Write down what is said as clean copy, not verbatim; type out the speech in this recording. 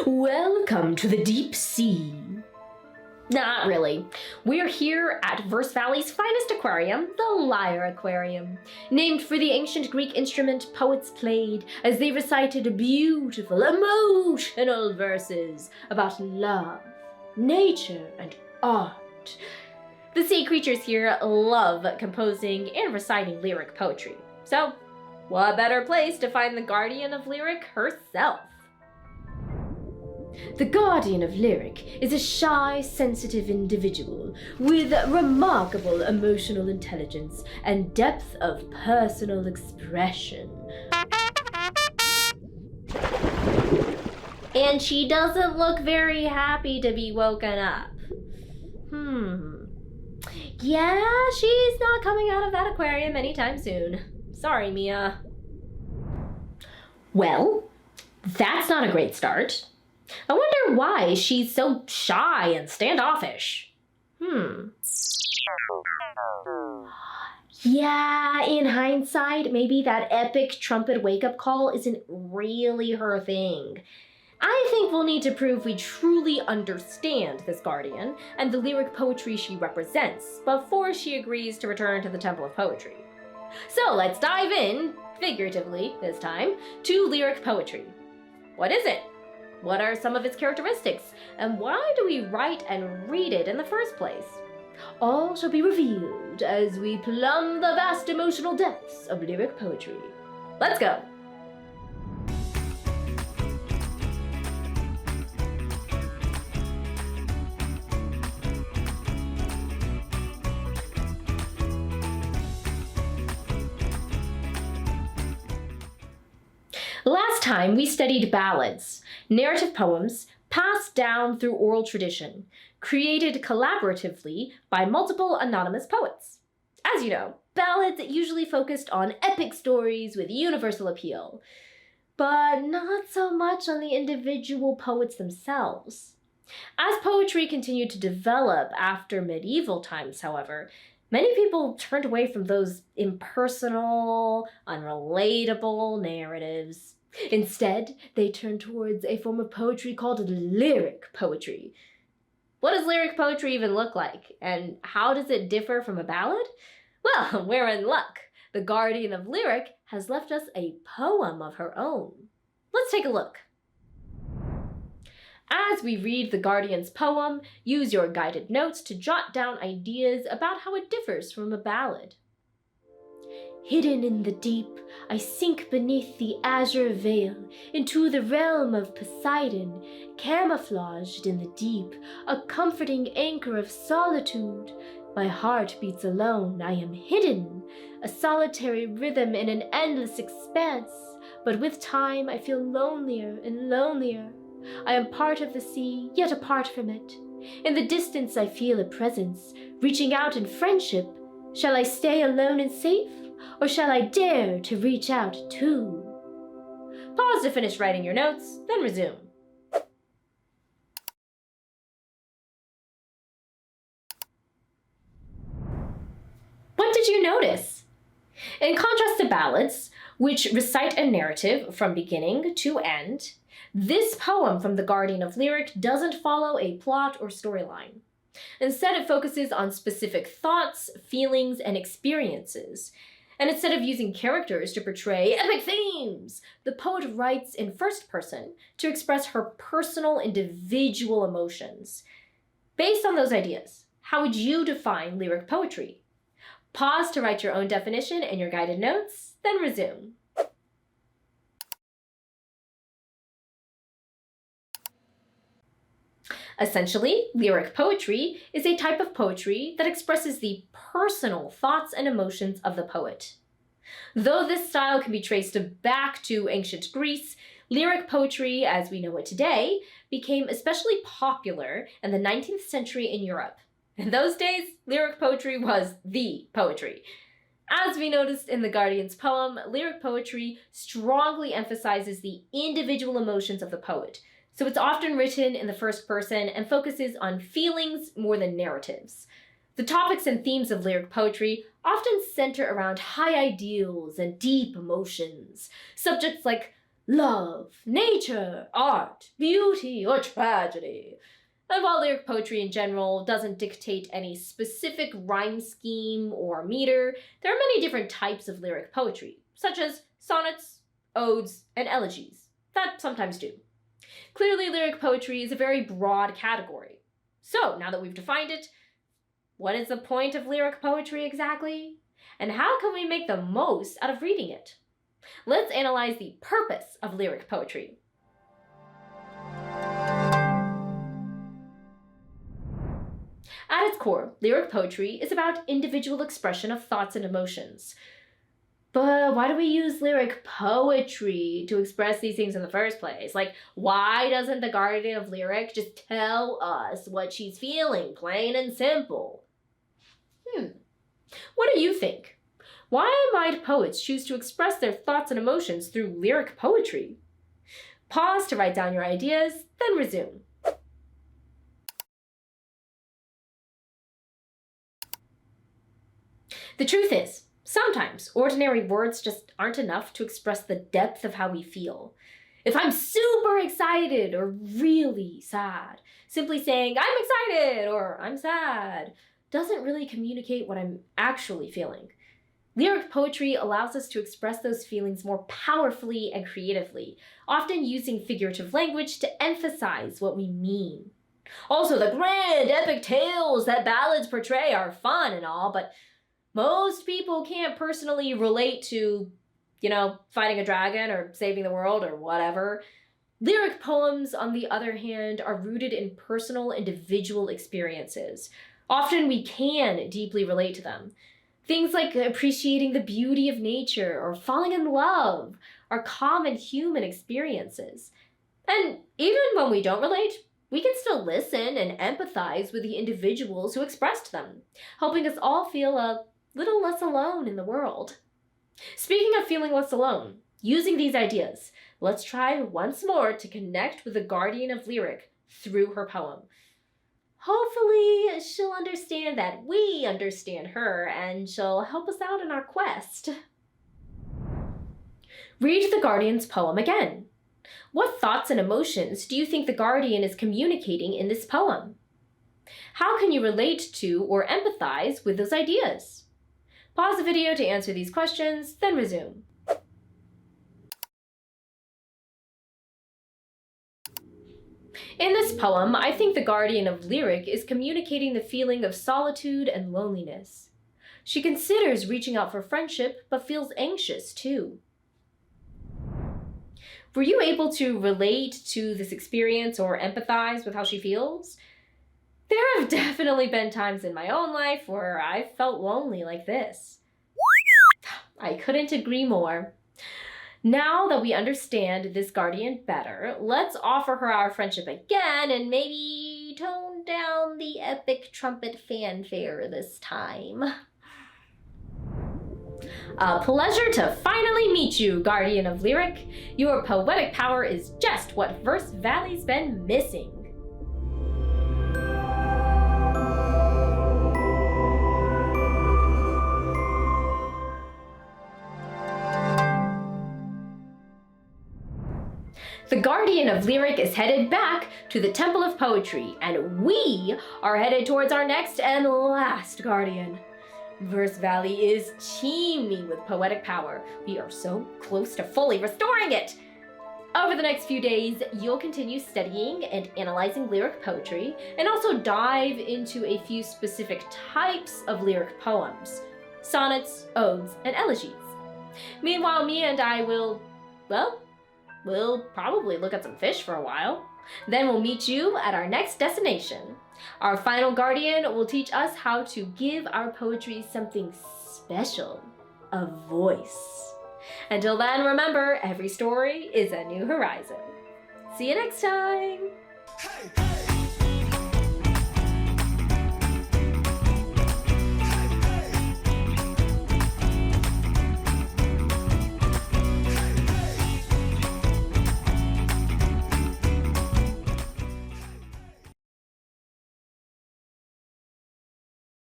Welcome to the deep sea. Not really. We're here at Verse Valley's finest aquarium, the Lyre Aquarium, named for the ancient Greek instrument poets played as they recited beautiful, emotional verses about love, nature, and art. The sea creatures here love composing and reciting lyric poetry. So, what better place to find the guardian of lyric herself? The guardian of lyric is a shy, sensitive individual with remarkable emotional intelligence and depth of personal expression. And she doesn't look very happy to be woken up. Yeah, she's not coming out of that aquarium anytime soon. Sorry, Mia. Well, that's not a great start. I wonder why she's so shy and standoffish. Yeah, in hindsight, maybe that epic trumpet wake-up call isn't really her thing. I think we'll need to prove we truly understand this guardian and the lyric poetry she represents before she agrees to return to the Temple of Poetry. So let's dive in, figuratively this time, to lyric poetry. What is it? What are some of its characteristics? And why do we write and read it in the first place? All shall be revealed as we plumb the vast emotional depths of lyric poetry. Let's go! Last time we studied ballads, narrative poems passed down through oral tradition, created collaboratively by multiple anonymous poets. As you know, ballads usually focused on epic stories with universal appeal, but not so much on the individual poets themselves. As poetry continued to develop after medieval times, however, many people turned away from those impersonal, unrelatable narratives. Instead, they turned towards a form of poetry called lyric poetry. What does lyric poetry even look like? And how does it differ from a ballad? Well, we're in luck. The guardian of lyric has left us a poem of her own. Let's take a look. As we read the Guardian's poem, use your guided notes to jot down ideas about how it differs from a ballad. Hidden in the deep, I sink beneath the azure veil into the realm of Poseidon, camouflaged in the deep, a comforting anchor of solitude. My heart beats alone, I am hidden, a solitary rhythm in an endless expanse, but with time I feel lonelier and lonelier. I am part of the sea, yet apart from it. In the distance I feel a presence, reaching out in friendship. Shall I stay alone and safe, or shall I dare to reach out too? Pause to finish writing your notes, then resume. What did you notice? In contrast to ballads, which recite a narrative from beginning to end, this poem from the Guardian of Lyric doesn't follow a plot or storyline. Instead, it focuses on specific thoughts, feelings, and experiences. And instead of using characters to portray epic themes, the poet writes in first person to express her personal, individual emotions. Based on those ideas, how would you define lyric poetry? Pause to write your own definition in your guided notes, then resume. Essentially, lyric poetry is a type of poetry that expresses the personal thoughts and emotions of the poet. Though this style can be traced back to ancient Greece, lyric poetry, as we know it today, became especially popular in the 19th century in Europe. In those days, lyric poetry was the poetry. As we noticed in the Guardian's poem, lyric poetry strongly emphasizes the individual emotions of the poet. So it's often written in the first person and focuses on feelings more than narratives. The topics and themes of lyric poetry often center around high ideals and deep emotions. Subjects like love, nature, art, beauty, or tragedy. And while lyric poetry in general doesn't dictate any specific rhyme scheme or meter, there are many different types of lyric poetry, such as sonnets, odes, and elegies, that sometimes do. Clearly, lyric poetry is a very broad category. So, now that we've defined it, what is the point of lyric poetry exactly? And how can we make the most out of reading it? Let's analyze the purpose of lyric poetry. At its core, lyric poetry is about individual expression of thoughts and emotions. But why do we use lyric poetry to express these things in the first place? Like, why doesn't the guardian of lyric just tell us what she's feeling, plain and simple? What do you think? Why might poets choose to express their thoughts and emotions through lyric poetry? Pause to write down your ideas, then resume. The truth is, sometimes ordinary words just aren't enough to express the depth of how we feel. If I'm super excited or really sad, simply saying, I'm excited or I'm sad, doesn't really communicate what I'm actually feeling. Lyric poetry allows us to express those feelings more powerfully and creatively, often using figurative language to emphasize what we mean. Also, the grand epic tales that ballads portray are fun and all, but most people can't personally relate to, fighting a dragon or saving the world or whatever. Lyric poems, on the other hand, are rooted in personal, individual experiences. Often we can deeply relate to them. Things like appreciating the beauty of nature or falling in love are common human experiences. And even when we don't relate, we can still listen and empathize with the individuals who expressed them, helping us all feel a little less alone in the world. Speaking of feeling less alone, using these ideas, let's try once more to connect with the guardian of lyric through her poem. Hopefully, she'll understand that we understand her and she'll help us out in our quest. Read the guardian's poem again. What thoughts and emotions do you think the guardian is communicating in this poem? How can you relate to or empathize with those ideas? Pause the video to answer these questions, then resume. In this poem, I think the guardian of lyric is communicating the feeling of solitude and loneliness. She considers reaching out for friendship, but feels anxious too. Were you able to relate to this experience or empathize with how she feels? There have definitely been times in my own life where I felt lonely like this. I couldn't agree more. Now that we understand this guardian better, let's offer her our friendship again and maybe tone down the epic trumpet fanfare this time. A pleasure to finally meet you, guardian of lyric. Your poetic power is just what Verse Valley's been missing. The guardian of lyric is headed back to the Temple of Poetry, and we are headed towards our next and last guardian. Verse Valley is teeming with poetic power. We are so close to fully restoring it. Over the next few days, you'll continue studying and analyzing lyric poetry, and also dive into a few specific types of lyric poems: sonnets, odes, and elegies. Meanwhile, me and I will, we'll probably look at some fish for a while. Then we'll meet you at our next destination. Our final guardian will teach us how to give our poetry something special, a voice. Until then, remember, every story is a new horizon. See you next time! Hey!